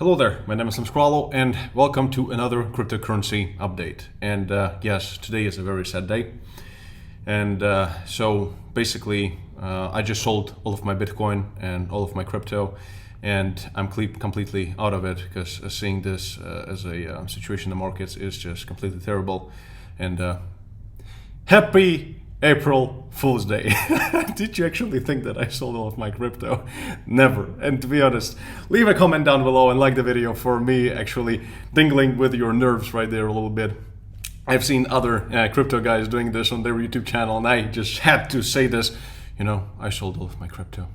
Hello there, my name is Squalo and welcome to another cryptocurrency update. And yes, today is a very sad day. And so basically, I just sold all of my Bitcoin and all of my crypto, and I'm completely out of it because seeing this as a situation in the markets is just completely terrible. And happy April Fool's Day. Did you actually think that I sold all of my crypto? Never. And to be honest, leave a comment down below and like the video for me actually tingling with your nerves right there a little bit. I've seen other crypto guys doing this on their YouTube channel, and I just had to say this. You know, I sold all of my crypto.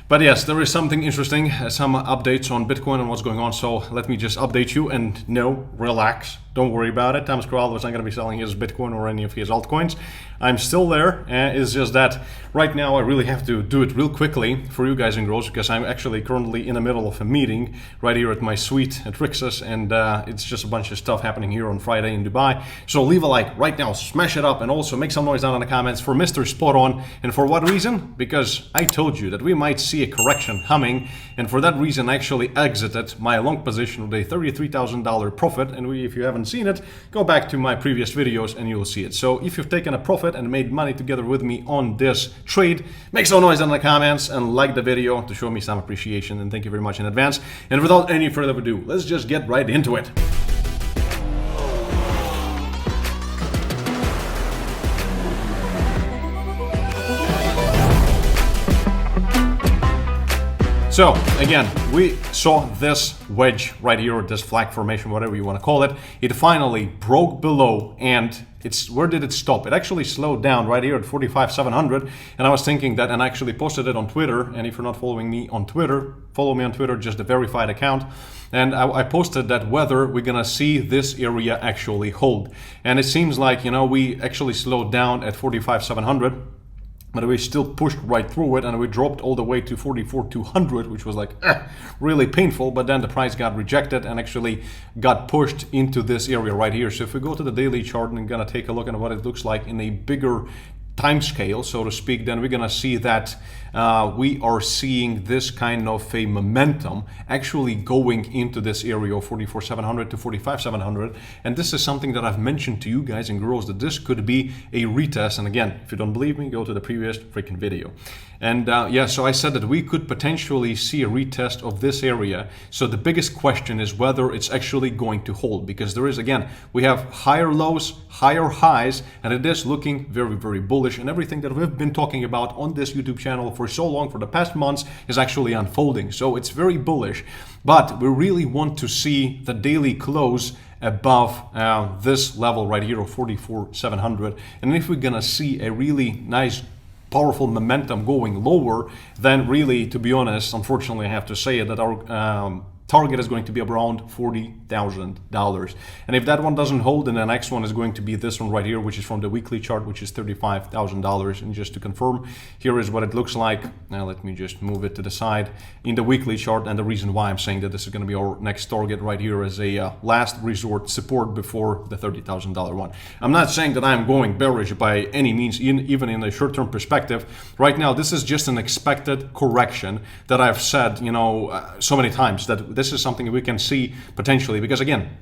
But yes, there is something interesting, some updates on Bitcoin and what's going on. So let me just update you and no, relax. Don't worry about it. Thomas Corral was not going to be selling his Bitcoin or any of his altcoins. I'm still there. It's just that right now I really have to do it real quickly for you guys in girls because I'm actually currently in the middle of a meeting right here at my suite at Rixus, and it's just a bunch of stuff happening here on Friday in Dubai. So leave a like right now, smash it up, and also make some noise down in the comments for Mr. Spot On. And for what reason? Because I told you that we might see a correction coming, and for that reason I actually exited my long position with a $33,000 profit. And if you haven't seen it, go back to my previous videos and you'll see it. So if you've taken a profit and made money together with me on this trade, make some noise in the comments and like the video to show me some appreciation, and thank you very much in advance. And without any further ado, let's just get right into it. So again, we saw this wedge right here, or this flag formation, whatever you want to call it. It finally broke below, and where did it stop? It actually slowed down right here at 45,700. And I was thinking that, and I actually posted it on Twitter. And if you're not following me on Twitter, follow me on Twitter, just the verified account. And I posted that whether we're gonna see this area actually hold. And it seems like, you know, we actually slowed down at 45,700. But we still pushed right through it, and we dropped all the way to 44,200, which was like really painful. But then the price got rejected and actually got pushed into this area right here. So if we go to the daily chart and I'm gonna take a look at what it looks like in a bigger time scale, so to speak, then we're gonna see that we are seeing this kind of a momentum actually going into this area of 44,700 to 45,700. And this is something that I've mentioned to you guys and girls, that this could be a retest. And again, if you don't believe me, go to the previous freaking video. And yeah, so I said that we could potentially see a retest of this area. So the biggest question is whether it's actually going to hold, because there is, again, we have higher lows, higher highs, and it is looking very, very bullish. And everything that we've been talking about on this YouTube channel for so long, for the past months, is actually unfolding. So it's very bullish, but we really want to see the daily close above this level right here of 44,700. And if we're gonna see a really nice powerful momentum going lower, then really, to be honest, unfortunately I have to say it, that our target is going to be around $40,000. And if that one doesn't hold, then the next one is going to be this one right here, which is from the weekly chart, which is $35,000. And just to confirm, here is what it looks like. Now let me just move it to the side in the weekly chart. And the reason why I'm saying that this is going to be our next target right here as a last resort support before the $30,000 one. I'm not saying that I'm going bearish by any means, even in a short-term perspective. Right now, this is just an expected correction that I've said, you know, so many times, that this is something we can see potentially, because again,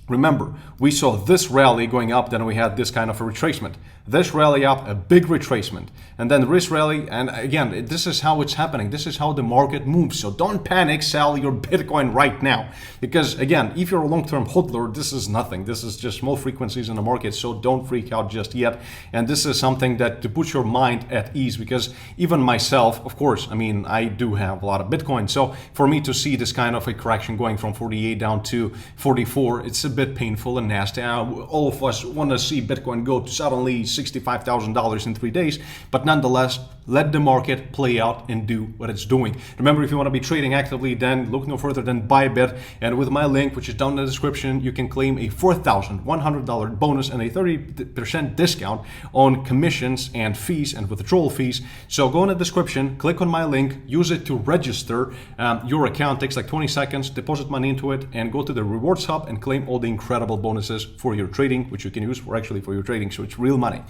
remember, we saw this rally going up, then we had this kind of a retracement. This rally up, a big retracement, and then this rally, and again, this is how it's happening. This is how the market moves. So don't panic, sell your Bitcoin right now. Because again, if you're a long-term hodler, this is nothing. This is just small frequencies in the market, so don't freak out just yet. And this is something that to put your mind at ease, because even myself, of course, I mean, I do have a lot of Bitcoin. So for me to see this kind of a correction going from 48 down to 44, it's a bit painful and nasty. All of us want to see Bitcoin go to suddenly $65,000 in 3 days, but nonetheless, let the market play out and do what it's doing. Remember, if you want to be trading actively, then look no further than Bybit. And with my link, which is down in the description, you can claim a $4,100 bonus and a 30% discount on commissions and fees and withdrawal fees. So go in the description, click on my link, use it to register your account. It takes like 20 seconds, deposit money into it, and go to the rewards hub and claim all the incredible bonuses for your trading, which you can use for your trading. So it's real money.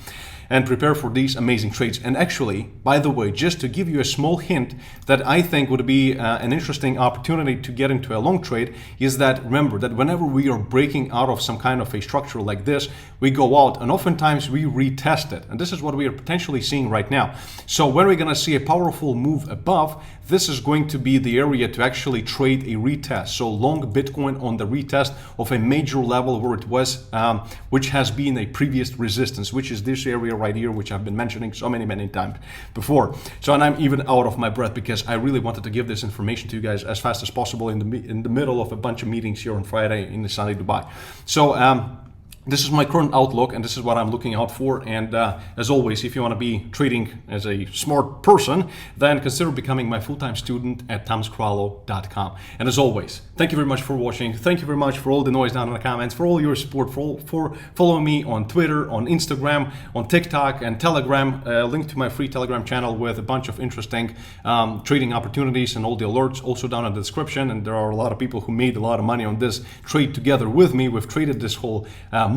and prepare for these amazing trades. And actually, by the way, just to give you a small hint that I think would be an interesting opportunity to get into a long trade, is that remember that whenever we are breaking out of some kind of a structure like this, we go out and oftentimes we retest it. And this is what we are potentially seeing right now. So when we're going to see a powerful move above, this is going to be the area to actually trade a retest. So long Bitcoin on the retest of a major level where it was, which has been a previous resistance, which is this area right here, which I've been mentioning so many times before. So, and I'm even out of my breath because I really wanted to give this information to you guys as fast as possible in the middle of a bunch of meetings here on Friday in the sunny Dubai. So, this is my current outlook, and this is what I'm looking out for. And as always, if you want to be trading as a smart person, then consider becoming my full-time student at tomscrollo.com. And as always, thank you very much for watching. Thank you very much for all the noise down in the comments, for all your support, for following me on Twitter, on Instagram, on TikTok, and Telegram. Link to my free Telegram channel with a bunch of interesting trading opportunities and all the alerts also down in the description. And there are a lot of people who made a lot of money on this trade together with me. We've traded this whole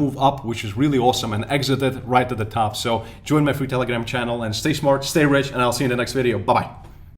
move up, which is really awesome, and exited right at the top. So join my free Telegram channel and stay smart, stay rich, and I'll see you in the next video. Bye-bye.